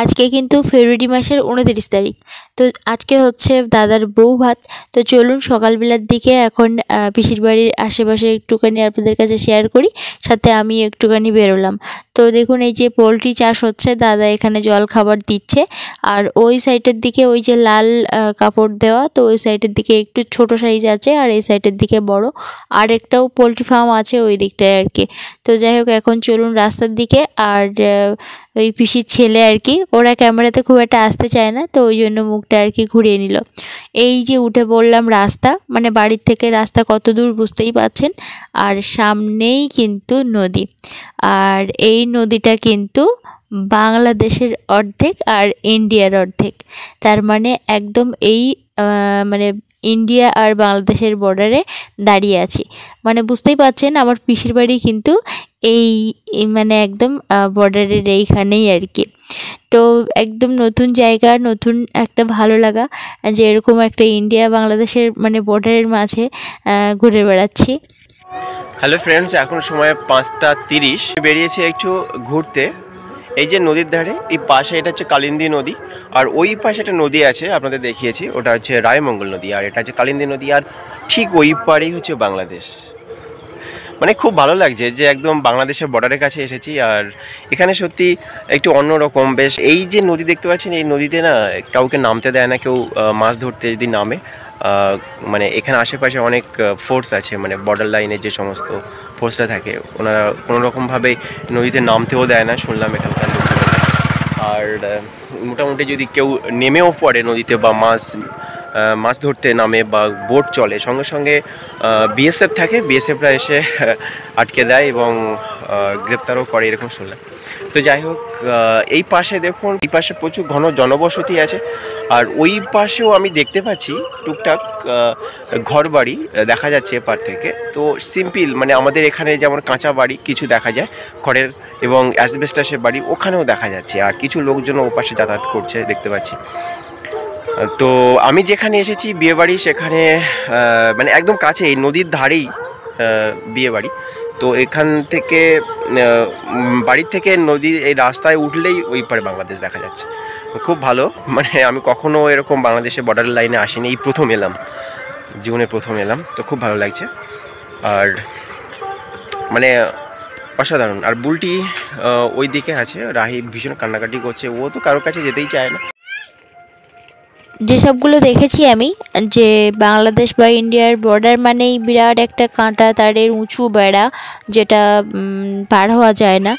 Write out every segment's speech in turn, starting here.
আজকে কিন্তু ফেব্রুয়ারি মাসের 29 তারিখ। তো আজকে হচ্ছে দাদার বউ ভাত। তো চলুন সকালবেলার দিকে এখন পিসির বাড়ির আশেপাশে একটুখানি আপনাদের কাছে শেয়ার করি, সাথে আমি একটুখানি বেরোলাম। তো দেখুন এই যে পোলট্রি চাষ হচ্ছে, দাদা এখানে জল খাবার দিচ্ছে। আর ওই সাইডের দিকে ওই যে লাল কাপড় দেওয়া, তো ওই সাইডের দিকে একটু ছোট সাইজ আছে, আর এই সাইডের দিকে বড়। আর একটাও পোলট্রি ফার্ম আছে ওই দিকটায় আর কি। তো যাই হোক এখন চলুন রাস্তার দিকে। আর ওই পিসির ছেলে আর কি, ওরা ক্যামেরাতে খুব একটা আসতে চায় না, তো ওই জন্য মুখটা আর কি ঘুরিয়ে নিল। এই যে উঠে পড়লাম রাস্তা, মানে বাড়ির থেকে রাস্তা কত দূর বুঝতেই পাচ্ছেন। আর সামনেই কিন্তু নদী, আর এই নদীটা কিন্তু বাংলাদেশের অর্ধেক আর ইন্ডিয়ার অর্ধেক। তার মানে একদম এই মানে ইন্ডিয়া আর বাংলাদেশের বর্ডারে দাঁড়িয়ে আছি। মানে বুঝতেই পাচ্ছেন আমার পিসির বাড়ি কিন্তু এই মানে একদম বর্ডারের এইখানেই আর কি। তো একদম নতুন জায়গা, নতুন একটা ভালো লাগা যে এরকম একটা ইন্ডিয়া বাংলাদেশের মানে বর্ডারের মাঝে ঘুরে বেড়াচ্ছি। হ্যালো ফ্রেন্ডস, এখন সময় 5:30। বেরিয়েছি একটু ঘুরতে। এই যে নদীর ধারে এই পাশে এটা হচ্ছে কালিন্দী নদী, আর ওই পাশে একটা নদী আছে আপনাদের দেখিয়েছি, ওটা হচ্ছে রায়মঙ্গল নদী, আর এটা হচ্ছে কালিন্দী নদী। আর ঠিক ওই পাড়েই হচ্ছে বাংলাদেশ। মানে খুব ভালো লাগছে যে একদম বাংলাদেশের বর্ডারের কাছে এসেছি। আর এখানে সত্যি একটু অন্যরকম বেশ। এই যে নদী দেখতে পাচ্ছেন, এই নদীতে না কাউকে নামতে দেয় না, কেউ মাছ ধরতে যদি নামে মানে এখানে আশেপাশে অনেক ফোর্স আছে, মানে বর্ডার লাইনের যে সমস্ত ফোর্সটা থাকে, ওনারা কোনো রকমভাবে নদীতে নামতেও দেয় না শুনলাম এখানকার লোকেরা। আর মোটামুটি যদি কেউ নেমেও পড়ে নদীতে বা মাছ ধরতে নামে বা বোট চলে, সঙ্গে সঙ্গে বিএসএফ থাকে, বিএসএফরা এসে আটকে দেয় এবং গ্রেপ্তারও করে এরকম শুনলাম। তো যাই হোক, এই পাশে দেখুন, এই পাশে প্রচুর ঘন জনবসতি আছে। আর ওই পাশেও আমি দেখতে পাচ্ছি টুকটাক ঘর বাড়ি দেখা যাচ্ছে এপার থেকে। তো সিম্পল, মানে আমাদের এখানে যেমন কাঁচা বাড়ি কিছু দেখা যায় খড়ের এবং অ্যাসবেস্টাসের বাড়ি, ওখানেও দেখা যাচ্ছে। আর কিছু লোকজন ও পাশে যাতায়াত করছে দেখতে পাচ্ছি। তো আমি যেখানে এসেছি বিয়েবাড়ি, সেখানে মানে একদম কাছে এই নদীর ধারেই বিয়েবাড়ি। তো এখান থেকে বাড়ির থেকে নদী এই রাস্তায় উঠলেই ওই পারে বাংলাদেশ দেখা যাচ্ছে। খুব ভালো, মানে আমি কখনো এরকম বাংলাদেশের বর্ডার লাইনে আসিনি, এই প্রথম এলাম, জীবনে প্রথম এলাম। তো খুব ভালো লাগছে, আর মানে অসাধারণ। আর বুলটি ওই দিকে আছে, রাহি ভীষণ কান্নাকাটি করছে, ও তো কারোর কাছে যেতেই চায় না। যেসবগুলো দেখেছি আমি, যে বাংলাদেশ বা ইন্ডিয়ার বর্ডার মানেই বিরাট একটা কাঁটা তারের উঁচু বেড়া, যেটা পার হওয়া যায় না,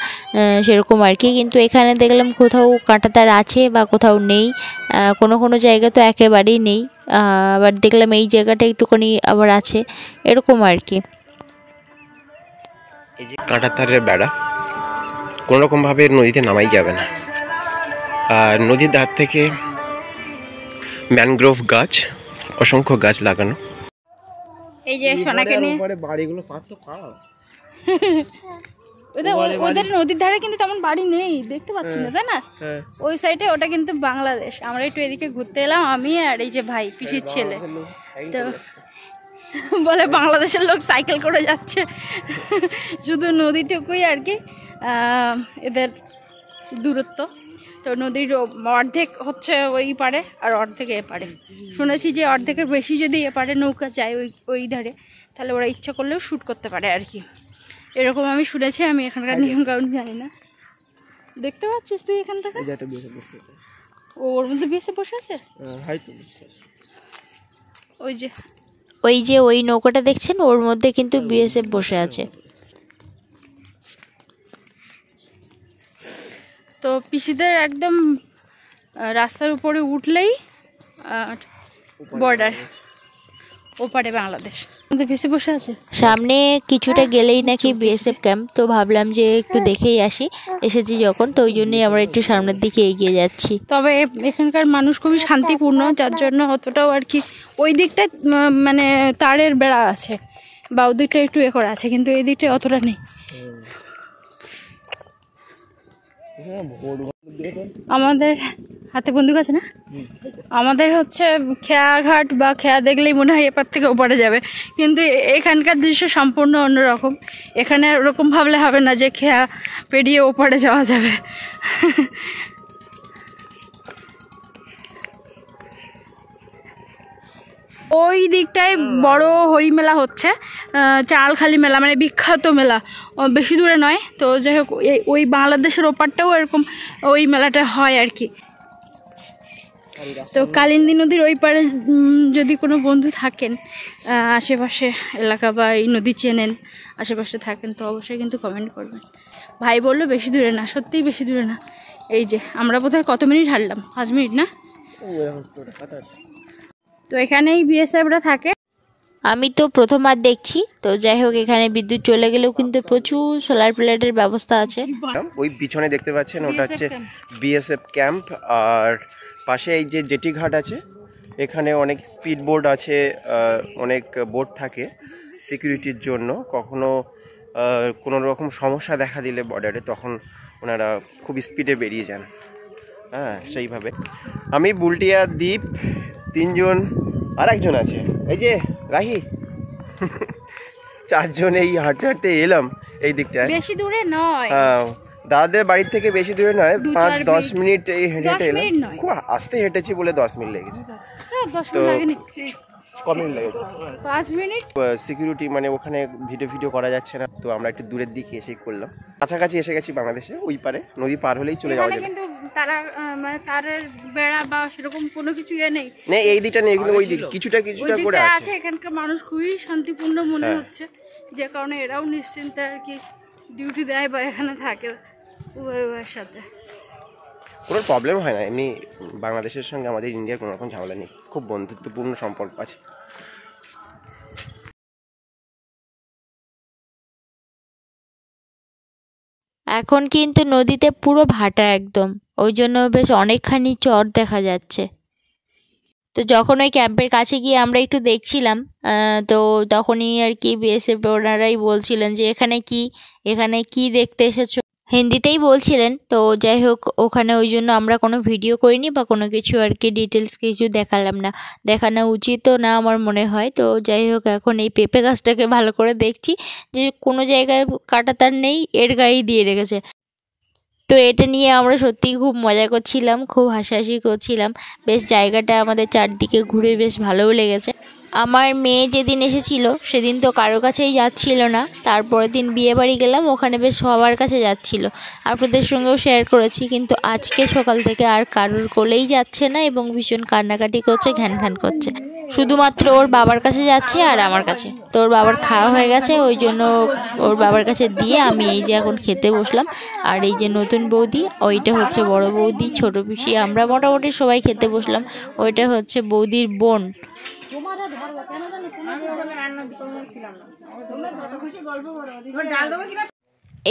সেরকম আর কি। কিন্তু এখানে দেখলাম কোথাও কাঁটা তার আছে বা কোথাও নেই, কোনো কোনো জায়গা তো একেবারেই নেই, আবার দেখলাম এই জায়গাটা একটুখানি আবার আছে, এরকম আর কি। এই যে কাঁটা তারের বেড়া, কোনোরকমভাবে নদীতে নামাই যাবে না। আর নদীর ধার থেকে ম্যানগ্রোভ গাছ, অসংখ্য গাছ লাগানো। এই যে সোনাকে নিয়ে বাড়িগুলো পাত্র খারাপ। ওদের নদীর ধারে কিন্তু তেমন বাড়ি নেই, দেখতে পাচ্ছি না, তাই না? ওই সাইডে ওটা কিন্তু বাংলাদেশ। আমরা একটু এদিকে ঘুরতে এলাম, আমি আর এই যে ভাই পিসির ছেলে। তো বলে বাংলাদেশের লোক সাইকেল করে যাচ্ছে, শুধু নদীটুকুই আর কি এদের দূরত্ব। তো নদীর অর্ধেক হচ্ছে ওই পারে আর অর্ধেক এ পারে। শুনেছি যে অর্ধেকের বেশি যদি এ পারে নৌকা যায় ওই ধারে, তাহলে ওরা ইচ্ছা করলেও শ্যুট করতে পারে আর কি, এরকম আমি শুনেছি। আমি এখানকার নিয়ম কারণ জানি না। দেখতে পাচ্ছিস তুই এখান থেকে? ওর মধ্যে বিএসএফ বসে আছে। ওই যে ওই নৌকাটা দেখছেন, ওর মধ্যে কিন্তু বিএসএফ বসে আছে। তো পিসিদের একদম রাস্তার উপরে উঠলেই বর্ডার, ওপারে বাংলাদেশ। বসে আছে সামনে কিছুটা গেলেই নাকি বিএসএফ ক্যাম্প। তো ভাবলাম যে একটু দেখেই আসি, এসেছি যখন, তো ওই জন্যই আমরা একটু সামনের দিকে এগিয়ে যাচ্ছি। তবে এখানকার মানুষ খুবই শান্তিপূর্ণ, যার জন্য অতটাও আর কি ওই দিকটায় মানে তারের বেড়া আছে বা ওই দিকটা একটু এ করা আছে, কিন্তু এই দিকটায় অতটা নেই। আমাদের হাতে বন্দুক আছে না, আমাদের হচ্ছে খেয়া ঘাট বা খেয়া দেখলেই মনে হয় এপার থেকে ওপারে যাবে, কিন্তু এখানকার দৃশ্য সম্পূর্ণ অন্যরকম। এখানে ওরকম ভাবলে হবে না যে খেয়া পেরিয়ে ওপারে যাওয়া যাবে। ওই দিকটায় বড় হরি মেলা হচ্ছে, চালখালি মেলা, মানে বিখ্যাত মেলা, বেশি দূরে নয়। তো যাই হোক ওই বাংলাদেশের ওপারটাও এরকম ওই মেলাটা হয় আর কি। তো কালিন্দী নদীর ওই পারে যদি কোনো বন্ধু থাকেন, আশেপাশে এলাকা বা এই নদী চেনেন, আশেপাশে থাকেন, তো অবশ্যই কিন্তু কমেন্ট করবেন। ভাই বললো বেশি দূরে না, সত্যিই বেশি দূরে না। এই যে আমরা বোধহয় কত মিনিট হাঁটলাম, 5 মিনিট না? তো এখানেই বিএসএফরা থাকে। আমি তো প্রথমবার দেখছি। তো যাই হোক, এখানে বিদ্যুৎ চলে গেলেও কিন্তু প্রচুর সোলার প্লেটের ব্যবস্থা আছে। ওই পিছনে দেখতে পাচ্ছেন ওটা হচ্ছে বিএসএফ ক্যাম্প। আর পাশে এই যে জেটি ঘাট আছে, এখানে অনেক স্পিড বোট আছে, অনেক বোট থাকে সিকিউরিটির জন্য। কখনো কোনো রকম সমস্যা দেখা দিলে বর্ডারে, তখন ওনারা খুব স্পিডে বেরিয়ে যান। হ্যাঁ, সেইভাবে আমি বুলটিয়া দ্বীপ, 3 জন, আর একজন আছে এই যে রাহি, 4 জন এই হাঁটতে হাঁটতে এলাম এই দিকটায়। বেশি দূরে নয়, হ্যাঁ, দাদাদের বাড়ির থেকে বেশি দূরে নয়, 5-10 মিনিট এই হেঁটে হেঁটে এলাম। খুব আস্তে হেঁটেছি বলে 10 মিনিট লেগেছে। 10 মিনিট লাগেনি, কম মিনিট লেগেছে, 5 মিনিট। সিকিউরিটি মানে ওখানে ভিডিও করা যাচ্ছে না, তো আমরা একটু দূরের দিকে এসেই করলাম। কাছাকাছি এসে গেছি বাংলাদেশে, ওই পারে নদী পার হলেই চলে যাওয়া যাবে। কিন্তু তারা মানে তারের বেড়া বা সেরকম কোনো কিছু নেই, এই দিকটা নেই, কিন্তু ওই দিক কিছুটা করে আছে। এখানকার মানুষ খুবই শান্তিপূর্ণ মনে হচ্ছে, যে কারণে এরাও নিশ্চিন্তে আর কি ডিউটি দেয় বা এখানে থাকে উভয়ের সাথে। কোনো প্রবলেম হয় না, এমনি বাংলাদেশের সঙ্গে আমাদের ইন্ডিয়ার কোনো রকম ঝামেলা নেই, খুব বন্ধুত্বপূর্ণ সম্পর্ক আছে। এখন কিন্তু নদীতে পুরো ভাটা একদম, ওই জন্য বেশ অনেকখানি চর দেখা যাচ্ছে। তো যখন ওই ক্যাম্পের কাছে গিয়ে আমরা একটু দেখছিলাম, তো তখনই আর কি বিএসএফ ওনারাই বলছিলেন যে এখানে কি দেখতে এসেছো, হিন্দিতেই বলছিলেন। তো যাই হোক, ওখানে ওই জন্য আমরা কোনো ভিডিও করিনি বা কোনো কিছু আর কি ডিটেলস কিছু দেখালাম না, দেখানো উচিতও না আমার মনে হয়। তো যাই হোক, এখন এই পেঁপে গাছটাকে ভালো করে দেখছি যে কোনো জায়গায় কাঁটাতার নেই, এর গায়েই দিয়ে রেখেছে। তো এটা নিয়ে আমরা সত্যিই খুব মজা করছিলাম, খুব হাসাহাসি করছিলাম। বেশ জায়গাটা আমাদের চারদিকে ঘুরে বেশ ভালোও লেগেছে। আমার মেয়ে যেদিন এসেছিল সেদিন তো কারো কাছেই যাচ্ছিল না, তারপরের দিন বিয়ে বাড়ি গেলাম, ওখানে বেশ সবার কাছে যাচ্ছিল, আপনাদের সঙ্গেও শেয়ার করেছি। কিন্তু আজকে সকাল থেকে আর কারোর কোলেই যাচ্ছে না এবং ভীষণ কান্নাকাটি করছে, ঘ্যান ঘ্যান করছে। শুধুমাত্র ওর বাবার কাছে যাচ্ছে আর আমার কাছে। তো ওর বাবার খাওয়া হয়ে গেছে, ওই জন্য ওর বাবার কাছে দিয়ে আমি এই যে এখন খেতে বসলাম। আর এই যে নতুন বৌদি, ওইটা হচ্ছে বড় বৌদি, ছোট পিসি, আমরা মোটামুটি সবাই খেতে বসলাম। ওইটা হচ্ছে বৌদির বোন।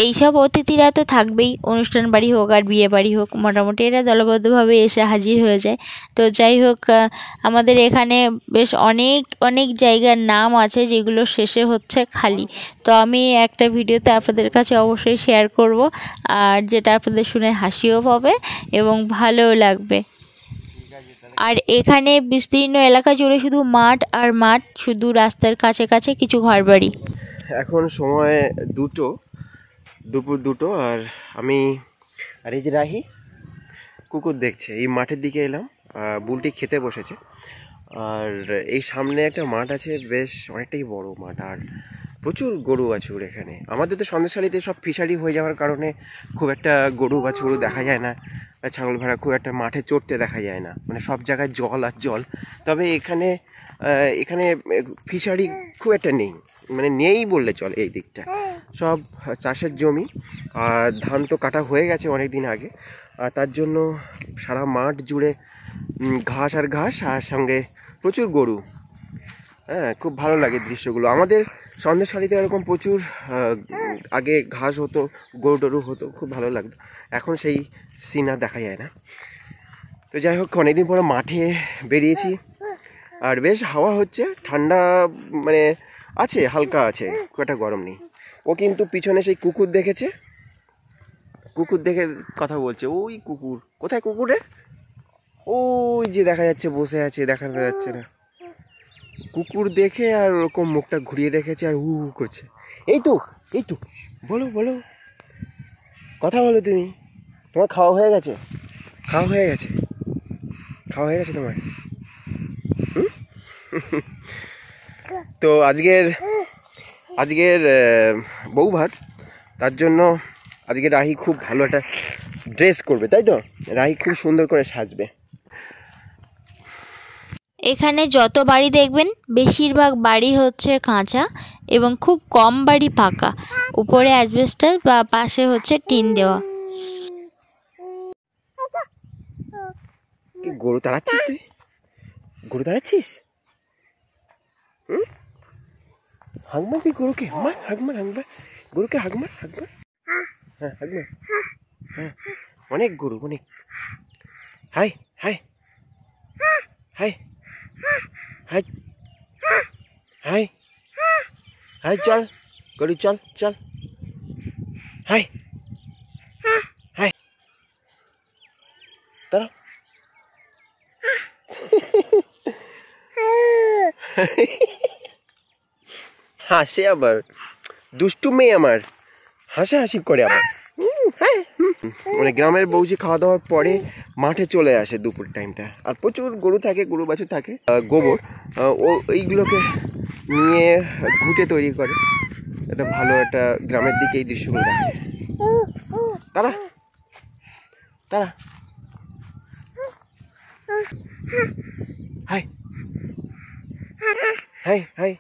এইসব অতিথিরা তো থাকবেই, অনুষ্ঠান বাড়ি হোক আর বিয়ে বাড়ি হোক, মোটামুটি এরা দলবদ্ধভাবে এসে হাজির হয়ে যায়। তো যাই হোক, আমাদের এখানে বেশ অনেক জায়গার নাম আছে যেগুলো শেষে হচ্ছে খালি। তো আমি একটা ভিডিওতে আপনাদের কাছে অবশ্যই শেয়ার করব, আর যেটা আপনাদের শুনে হাসিও পাবে এবং ভালোও লাগবে। আর এখানে বিস্তীর্ণ এলাকা জুড়ে শুধু মাঠ আর মাঠ, শুধু রাস্তার কাছে কাছে কিছু ঘরবাড়ি। এখন সময় দুপুর 2টো, আর এই যে রাহি কুকুর দেখছে। এই মাঠের দিকে এলাম, বুলটি খেতে বসেছে। আর এই সামনে একটা মাঠ আছে, বেশ অনেকটাই বড় মাঠ, আর প্রচুর গরু বাছুর এখানে। আমাদের তো সন্দেশখালীতে সব ফিশারি হয়ে যাওয়ার কারণে খুব একটা গরু বাছুর দেখা যায় না, ছাগল ভেড়া খুব একটা মাঠে চড়তে দেখা যায় না, মানে সব জায়গায় জল আর জল। তবে এখানে ফিশারি খুব একটা নেই, মানে নেই বললে চলে। এই দিকটা সব চাষের জমি, আর ধান তো কাটা হয়ে গেছে অনেক দিন আগে, আর তার জন্য সারা মাঠ জুড়ে ঘাস আর সঙ্গে প্রচুর গরু। হ্যাঁ, খুব ভালো লাগে দৃশ্যগুলো। আমাদের সন্দেশখালীতে এরকম প্রচুর আগে ঘাস হতো, গরু টরু হতো, খুব ভালো লাগতো। এখন সেই সিন আর দেখা যায় না। তো যাই হোক, অনেকদিন পরে মাঠে বেরিয়েছি, আর বেশ হাওয়া হচ্ছে, ঠান্ডা মানে আছে, হালকা আছে, খুব একটা গরম নেই। ও কিন্তু পিছনে সেই কুকুর দেখেছে, কুকুর দেখে কথা বলছে। ওই কুকুর কোথায়? কুকুরে ওই যে দেখা যাচ্ছে বসে আছে, দেখা যাচ্ছে না। কুকুর দেখে আর ওরকম মুখটা ঘুরিয়ে রেখেছে আর করছে। এই তো বলো, কথা বলো। তোমার খাওয়া হয়ে গেছে তোমার? তো আজকের বউ ভাত, তার জন্য আজকে রাহি খুব ভালো একটা ড্রেস করবে, তাই তো? রাহি খুব সুন্দর করে সাজবে। এখানে যত বাড়ি দেখবেন বেশিরভাগ বাড়ি হচ্ছে কাঁচা এবং খুব কম বাড়ি পাকা, উপরে অ্যাসবেস্টস বা পাশে হচ্ছে টিন দেওয়া। কি গরু তাড়াচ্ছিস তুই? গরু তাড়াচ্ছিস? হাঁক মারবি গরুকে? হাঁক মার গরুকে, হাঁক মার। হ্যাঁ, হাঁক মার। হ্যাঁ, অনেক গরু, অনেক। High high high high high high, চল গরু, চল চল। হাই হাই, দাঁড়া। হাসে আবার, দুষ্টু মেয়ে আমার, হাসাহাসি করে আবার। মানে গ্রামের বউ যে খাওয়া দাওয়ার পরে মাঠে চলে আসে দুপুর টাইমটা, আর প্রচুর গরু থাকে, গরু বাছুর থাকে, গোবর ও এইগুলোকে নিয়ে ঘুঁটে তৈরি করে। এটা ভালো একটা গ্রামের দিকে এই দৃশ্যগুলো দেখে। তারা তারা হাই হাই হাই,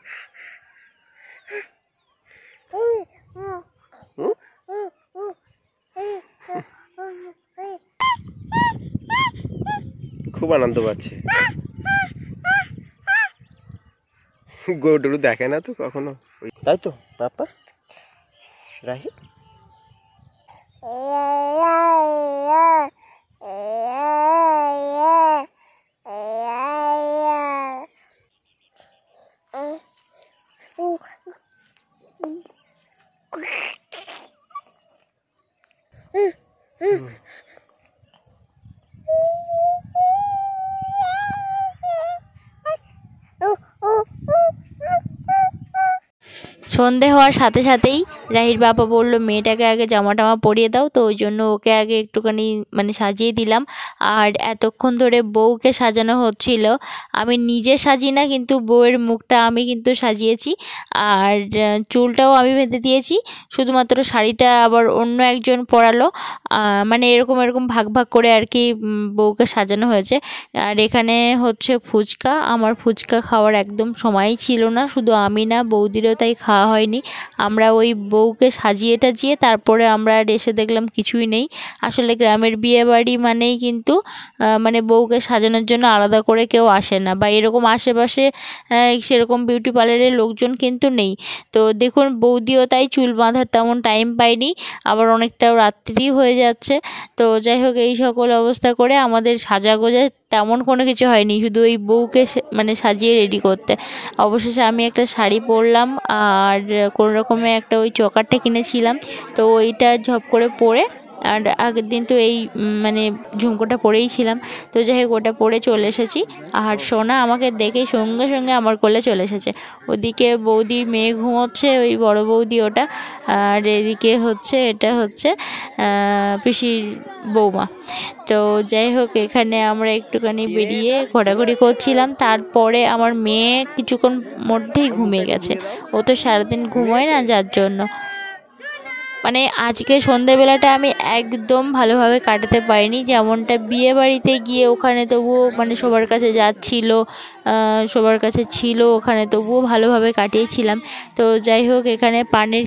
খুব আনন্দ পাচ্ছে। গরু টরু দেখে না তো কখনো, তাই তো পাপা রাহি? সন্ধে হওয়ার সাথে সাথেই রাহির বাবা বলল মেয়েটাকে আগে জামা টামা পরিয়ে দাও, তো ওই জন্য ওকে আগে একটুখানি মানে সাজিয়ে দিলাম। আর এতক্ষণ ধরে বউকে সাজানো হচ্ছিল, আমি নিজে সাজি না, কিন্তু বউয়ের মুখটা আমি কিন্তু সাজিয়েছি, আর চুলটাও আমি বেঁধে দিয়েছি, শুধুমাত্র শাড়িটা আবার অন্য একজন পরালো। মানে এরকম ভাগ ভাগ করে আর কি বউকে সাজানো হয়েছে। আর এখানে হচ্ছে ফুচকা, আমার ফুচকা খাওয়ার একদম সময়ই ছিল না, শুধু আমি না বৌদিরও তাই খাওয়া হয়নি। আমরা ওই বউকে সাজিয়ে টাজিয়ে তারপরে আমরা এসে দেখলাম কিছুই নেই। আসলে গ্রামের বিয়ে বাড়ি মানেই কিন্তু মানে বউকে সাজানোর জন্য আলাদা করে কেউ আসে না, বা এরকম আশেপাশে সেরকম বিউটি পার্লারের লোকজন কিন্তু নেই। তো দেখুন বৌদিও তাই চুল বাঁধার তেমন টাইম পায়নি, আবার অনেকটাও রাত্রি হয়ে যাচ্ছে। তো যাই হোক, এই সকল অবস্থা করে আমাদের সাজাগোজা তেমন কোনো কিছু হয়নি, শুধু ওই বউকে মানে সাজিয়ে রেডি করতে। অবশেষে আমি একটা শাড়ি পরলাম, আর কোনো রকমে একটা ওই চকারটা কিনেছিলাম, তো ওইটা ঝপ করে পরে, আর আগের দিন তো এই মানে ঝুমকোটা পরেই ছিলাম। তো যাই হোক ওটা পরে চলে এসেছি, আর সোনা আমাকে দেখে সঙ্গে সঙ্গে আমার কোলে চলে এসেছে। ওদিকে বৌদির মেয়ে ঘুমোচ্ছে, ওই বড় বৌদি ওটা, আর এদিকে হচ্ছে এটা হচ্ছে পিসির বৌমা। তো যাই হোক এখানে আমরা একটুখানি বেরিয়ে ঘোরাঘুরি করছিলাম, তারপরে আমার মেয়ে কিছুক্ষণ মধ্যেই ঘুমিয়ে গেছে, ও তো সারাদিন ঘুমোয় না, যার জন্য মানে আজকে সন্ধ্যেবেলাটা আমি একদম ভালোভাবে কাটাতে পারিনি। যেমনটা বিয়ে বাড়িতে গিয়ে ওখানে তবুও মানে সবার কাছে যাচ্ছিল, সবার কাছে ছিল, ওখানে তবুও ভালোভাবে কাটিয়েছিলাম। তো যাই হোক এখানে পানের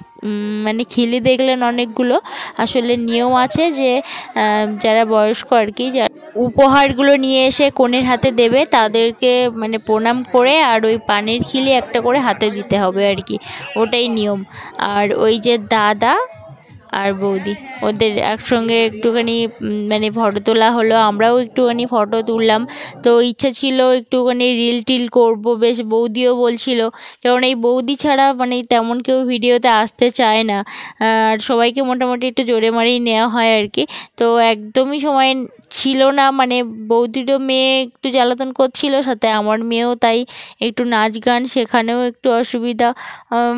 মানে খিলি দেখলেন অনেকগুলো। আসলে নিয়ম আছে যে যারা বয়স্ক আর কি, যারা উপহারগুলো নিয়ে এসে কনের হাতে দেবে তাদেরকে মানে প্রণাম করে আর ওই পানের খিলি একটা করে হাতে দিতে হবে আর কি, ওটাই নিয়ম। আর ওই যে দাদা আর বৌদি ওদের একসঙ্গে একটুখানি মানে ফটো তোলা হলো, আমরাও একটুখানি ফটো তুললাম। তো ইচ্ছা ছিল একটুখানি রিল টিল করবো, বেশ বৌদিও বলছিল, কারণ এই বৌদি ছাড়া মানে তেমন কেউ ভিডিওতে আসতে চায় না, আর সবাইকে মোটামুটি একটু জোরে মারেই নেওয়া হয় আর কি। তো একদমই সময় ছিল না, মানে বৌদিরও মেয়ে একটু জ্বালাতন করছিল, সাথে আমার মেয়েও তাই একটু নাচ গান সেখানেও একটু অসুবিধা,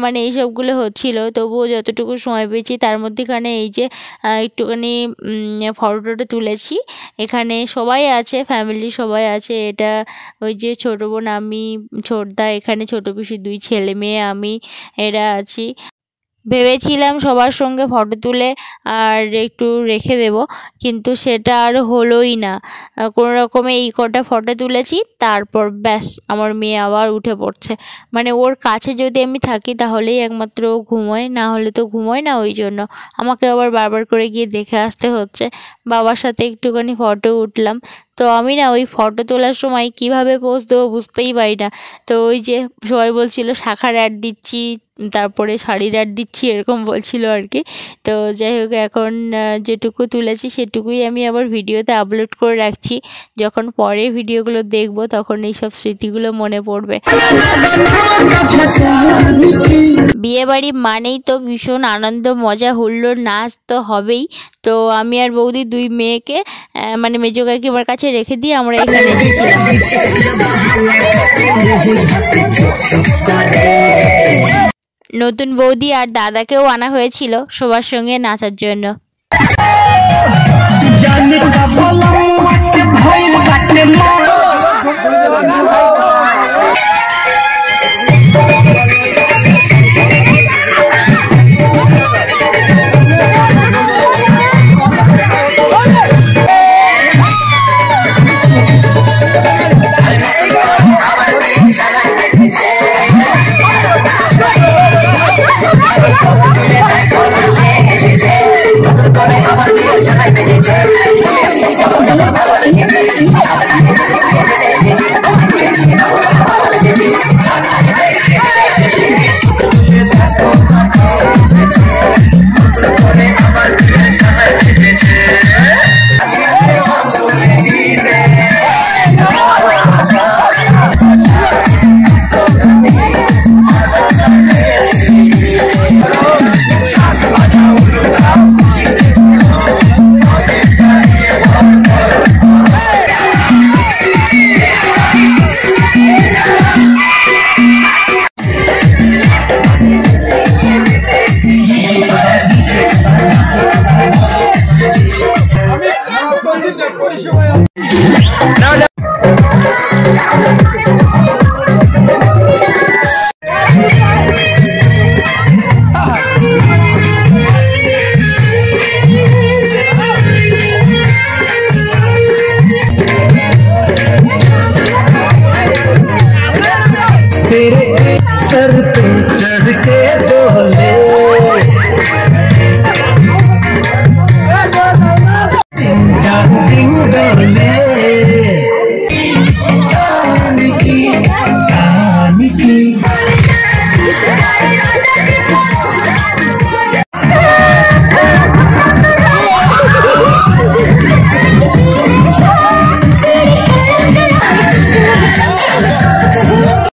মানে এইসবগুলো হচ্ছিলো। তবুও যতটুকু সময় পেয়েছি তার মধ্যে এখানে এই যে একটুখানি ফটো তুলেছি। এখানে সবাই আছে, ফ্যামিলি সবাই আছে। এটা ওই যে ছোটো বোন, আমি, ছোটদা, এখানে ছোটো পিসির 2 ছেলে মেয়ে, আমি, এরা আছি। ভেবেছিলাম সবার সঙ্গে ফটো তুলে আর একটু রেখে দেব, কিন্তু সেটা আর হলোই না। কোনো রকমে এই কটা ফটো তুলেছি, তারপর ব্যাস আমার মেয়ে আবার উঠে পড়ছে। মানে ওর কাছে যদি আমি থাকি তাহলেই একমাত্র ও ঘুমোয়, না হলে তো ঘুমোয় না। ওই জন্য আমাকে আবার বারবার করে গিয়ে দেখে আসতে হচ্ছে। বাবার সাথে একটুখানি ফটো উঠলাম। তো আমি না ওই ফটো তোলার সময় কিভাবে পোজ দেবো বুঝতেই পারি না। তো ওই যে সবাই বলছিল শাখার অ্যাড দিচ্ছি, তারপরে শাড়ির অ্যাড দিচ্ছি, এরকম বলছিল আর কি। তো যাই হোক, এখন যেটুকু তুলেছি সেটুকুই আমি আবার ভিডিওতে আপলোড করে রাখছি। যখন পরে ভিডিওগুলো দেখব তখন এইসব স্মৃতিগুলো মনে পড়বে। বিয়েবাড়ি মানেই তো ভীষণ আনন্দ, মজা, হুল্লোড়, নাচ তো হবেই। তো আমি আর বৌদি 2 মেয়েকে মানে মেজো কাকিমার কাছে রেখে দিয়ে আমরা এখানে এসেছিলাম। নতুন বৌদি আর দাদাকেও আনা হয়েছিল সবার সঙ্গে নাচার জন্য। No, no.